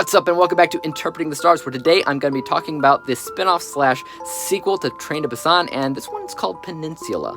What's up, and welcome back to Interpreting the Stars, where today I'm going to be talking about this spin-off slash sequel to Train to Busan, and this one's called Peninsula.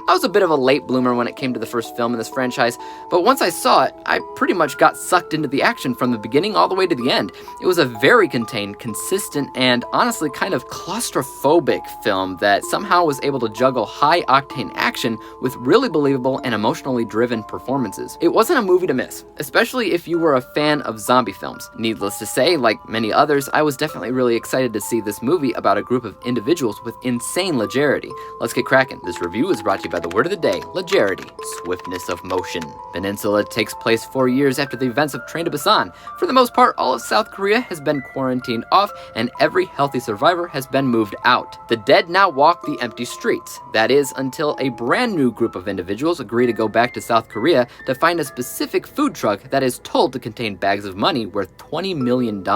I was a bit of a late bloomer when it came to the first film in this franchise, but once I saw it, I pretty much got sucked into the action from the beginning all the way to the end. It was a very contained, consistent, and honestly kind of claustrophobic film that somehow was able to juggle high-octane action with really believable and emotionally driven performances. It wasn't a movie to miss, especially if you were a fan of zombie films. Needless to say, like many others, I was definitely really excited to see this movie about a group of individuals with insane legerity. Let's get cracking. This review is brought to you by the word of the day, legerity, swiftness of motion. Peninsula takes place 4 years after the events of Train to Busan. For the most part, all of South Korea has been quarantined off, and every healthy survivor has been moved out. The dead now walk the empty streets. That is, until a brand new group of individuals agree to go back to South Korea to find a specific food truck that is told to contain bags of money worth $20 million.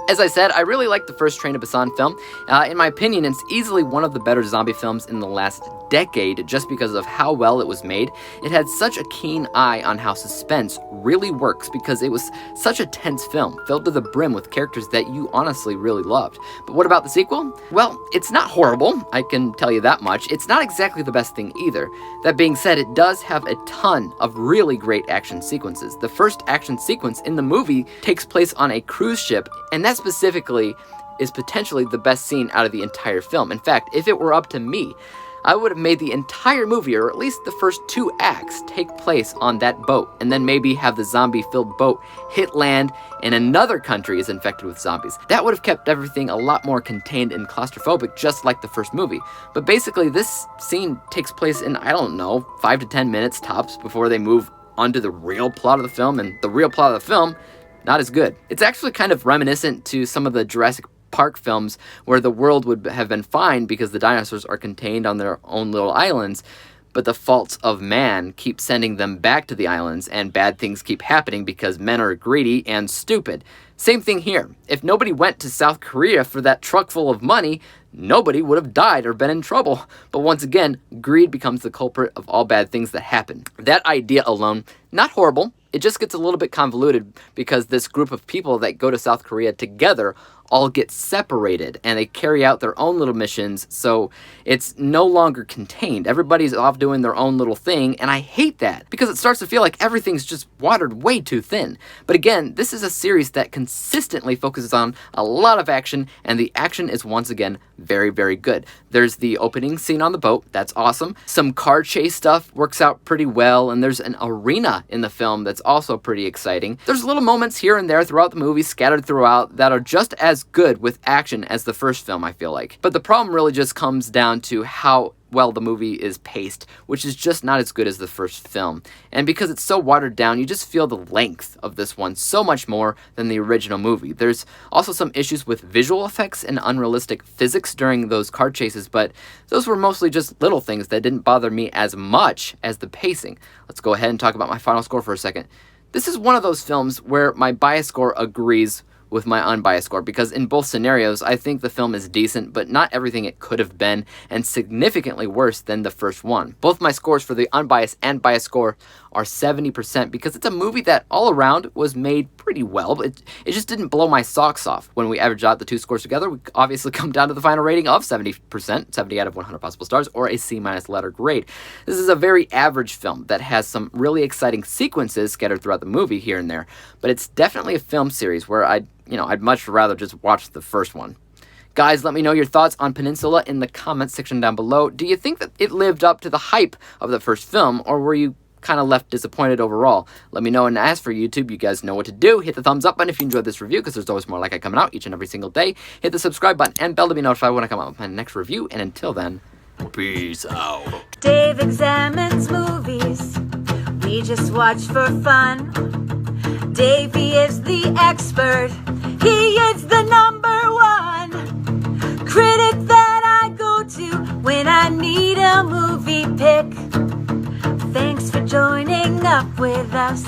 As I said, I really liked the first Train to Busan film. In my opinion, it's easily one of the better zombie films in the last decade just because of how well it was made. It had such a keen eye on how suspense really works because it was such a tense film, filled to the brim with characters that you honestly really loved. But what about the sequel? Well, it's not horrible, I can tell you that much. It's not exactly the best thing either. That being said, it does have a ton of really great action sequences. The first action sequence in the movie takes place on a cruise ship, and that specifically is potentially the best scene out of the entire film. In fact, if it were up to me, I would have made the entire movie, or at least the first 2 acts, take place on that boat, and then maybe have the zombie-filled boat hit land and another country is infected with zombies. That would have kept everything a lot more contained and claustrophobic, just like the first movie. But basically, this scene takes place in, I don't know, 5 to 10 minutes tops before they move onto the real plot of the film, and the real plot of the film, not as good. It's actually kind of reminiscent to some of the Jurassic Park films where the world would have been fine because the dinosaurs are contained on their own little islands, but the faults of man keep sending them back to the islands, and bad things keep happening because men are greedy and stupid. Same thing here. If nobody went to South Korea for that truck full of money, nobody would have died or been in trouble. But once again, greed becomes the culprit of all bad things that happen. That idea alone, not horrible. It just gets a little bit convoluted because this group of people that go to South Korea together all get separated and they carry out their own little missions, so it's no longer contained. Everybody's off doing their own little thing, and I hate that because it starts to feel like everything's just watered way too thin. But again, this is a series that consistently focuses on a lot of action, and the action is once again very, very good. There's the opening scene on the boat, that's awesome. Some car chase stuff works out pretty well, and there's an arena in the film that's also pretty exciting. There's little moments here and there throughout the movie, scattered throughout, that are just as good with action as the first film, I feel like. But the problem really just comes down to how well the movie is paced, which is just not as good as the first film. And because it's so watered down, you just feel the length of this one so much more than the original movie. There's also some issues with visual effects and unrealistic physics during those car chases, but those were mostly just little things that didn't bother me as much as the pacing. Let's go ahead and talk about my final score for a second. This is one of those films where my bias score agrees with my unbiased score, because in both scenarios, I think the film is decent, but not everything it could have been, and significantly worse than the first one. Both my scores for the unbiased and biased score are 70% because it's a movie that all around was made pretty well, but it just didn't blow my socks off. When we average out the 2 scores together, we obviously come down to the final rating of 70%, 70 out of 100 possible stars, or a C- letter grade. This is a very average film that has some really exciting sequences scattered throughout the movie here and there, but it's definitely a film series where I'd much rather just watch the first one. Guys, let me know your thoughts on Peninsula in the comments section down below. Do you think that it lived up to the hype of the first film, or were you kind of left disappointed overall? Let me know, and as for YouTube, you guys know what to do. Hit the thumbs up button if you enjoyed this review, because there's always more like it coming out each and every single day. Hit the subscribe button and bell to be notified when I come out with my next review, and until then, peace out. Dave examines movies we just watch for fun. Davey is the expert, he is the #1 critic that I go to when I need a movie pick. Thanks for joining up with us.